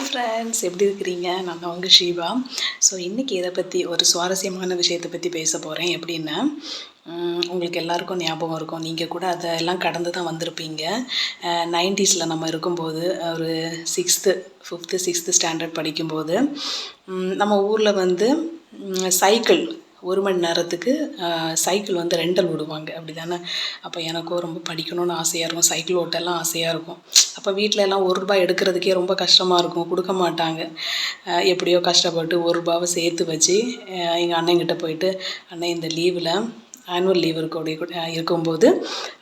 Hi friends, எப்படி இருக்கிறீங்க? நான் தான் உங்கள் ஷீபா. ஸோ இன்றைக்கி இதை பற்றி ஒரு சுவாரஸ்யமான விஷயத்தை பற்றி பேச போகிறேன். எப்படின்னா, உங்களுக்கு எல்லாருக்கும் ஞாபகம் இருக்கும், நீங்கள் கூட அதெல்லாம் கடந்து தான் வந்திருப்பீங்க. 90ஸில் நம்ம இருக்கும்போது ஒரு 5th ஸ்டாண்டர்ட் படிக்கும்போது நம்ம ஊரில் வந்து சைக்கிள் 1 மணி நேரத்துக்கு சைக்கிள் வந்து ரெண்டல் விடுவாங்க, அப்படி தானே? அப்போ எனக்கும் ரொம்ப படிக்கணும்னு ஆசையாக இருக்கும், சைக்கிள் ஓட்டெல்லாம் ஆசையாக இருக்கும். அப்போ வீட்டில் எல்லாம் ₹1 எடுக்கிறதுக்கே ரொம்ப கஷ்டமாக இருக்கும், கொடுக்க மாட்டாங்க. எப்படியோ கஷ்டப்பட்டு ₹1 சேர்த்து வச்சு எங்கள் அண்ணன்கிட்ட போயிட்டு, அண்ணன் இந்த லீவில் ஆனுவல் லீவ் இருக்கும்போது,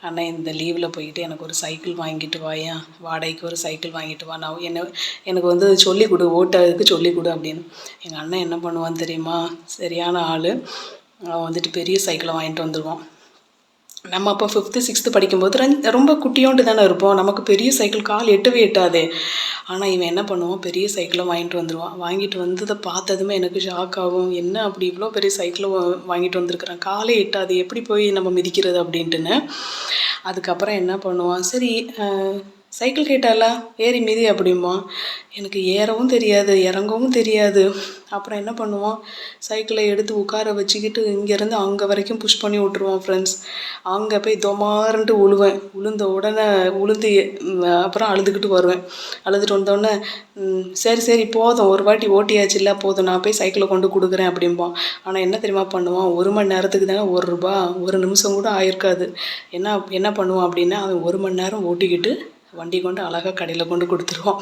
அண்ணன் இந்த லீவில் போயிட்டு எனக்கு ஒரு சைக்கிள் வாங்கிட்டு வாயா, வாடகைக்கு ஒரு சைக்கிள் வாங்கிட்டு வா, நான் எனக்கு வந்து சொல்லிக் கொடு, ஓட்டதுக்கு சொல்லிக் கொடு அப்படின்னு. எங்கள் அண்ணன் என்ன பண்ணுவான்னு தெரியுமா? சரியான ஆள். அவன் வந்துட்டு பெரிய சைக்கிளை வாங்கிட்டு வந்துடுவான். நம்ம அப்போ 5th படிக்கும்போது ரொம்ப குட்டியோண்டு தானே இருப்போம், நமக்கு பெரிய சைக்கிள் கால் எட்டவே எட்டாதே. ஆனால் இவன் என்ன பண்ணுவான், பெரிய சைக்கிளை வாங்கிட்டு வந்துடுவான். வாங்கிட்டு வந்ததை பார்த்ததுமே எனக்கு ஷாக் ஆகும். என்ன அப்படி இவ்வளோ பெரிய சைக்கிளை வாங்கிட்டு வந்திருக்கிறான், காலே எட்டாது, எப்படி போய் நம்ம மிதிக்கிறது அப்படின்ட்டுன்னு. அதுக்கப்புறம் என்ன பண்ணுவான், சரி சைக்கிள் கேட்டால ஏறி மிதி அப்படிம்பான். எனக்கு ஏறவும் தெரியாது, இறங்கவும் தெரியாது. அப்புறம் என்ன பண்ணுவான், சைக்கிளை எடுத்து உட்கார வச்சுக்கிட்டு இங்கேருந்து அங்கே வரைக்கும் புஷ் பண்ணி விட்ருவான் ஃப்ரெண்ட்ஸ். அங்கே போய் தொமாறுன்ட்டு உளுந்த உடனே அப்புறம் அழுதுகிட்டு வருவேன். அழுதுட்டு வந்தோடனே சரி போதும், ஒரு வாட்டி ஓட்டியாச்சு இல்லை, போதும், நான் போய் சைக்கிளை கொண்டு கொடுக்குறேன் அப்படிம்பான். ஆனால் என்ன தெரியுமா பண்ணுவான், 1 மணி நேரத்துக்கு தானே ₹1, ஒரு நிமிஷம் கூட ஆயிருக்காது. என்ன பண்ணுவான் அப்படின்னா, அவன் 1 மணி நேரம் ஓட்டிக்கிட்டு வண்டி கொண்டு அழகாக கடையில் கொண்டு கொடுத்துருவான்.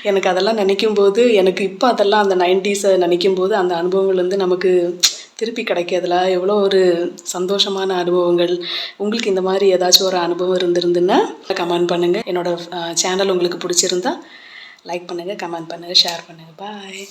எனக்கு அதெல்லாம் நினைக்கும்போது, எனக்கு இப்போ அதெல்லாம் அந்த 90ஸை நினைக்கும்போது அந்த அனுபவங்கள் வந்து நமக்கு திருப்பி கிடைக்கிறதுல எவ்வளோ ஒரு சந்தோஷமான அனுபவங்கள். உங்களுக்கு இந்த மாதிரி ஏதாச்சும் ஒரு அனுபவம் இருந்திருந்துன்னா கமெண்ட் பண்ணுங்கள். என்னோடய சேனல் உங்களுக்கு பிடிச்சிருந்தா லைக் பண்ணுங்கள், கமெண்ட் பண்ணுங்கள், ஷேர் பண்ணுங்கள். பாய்.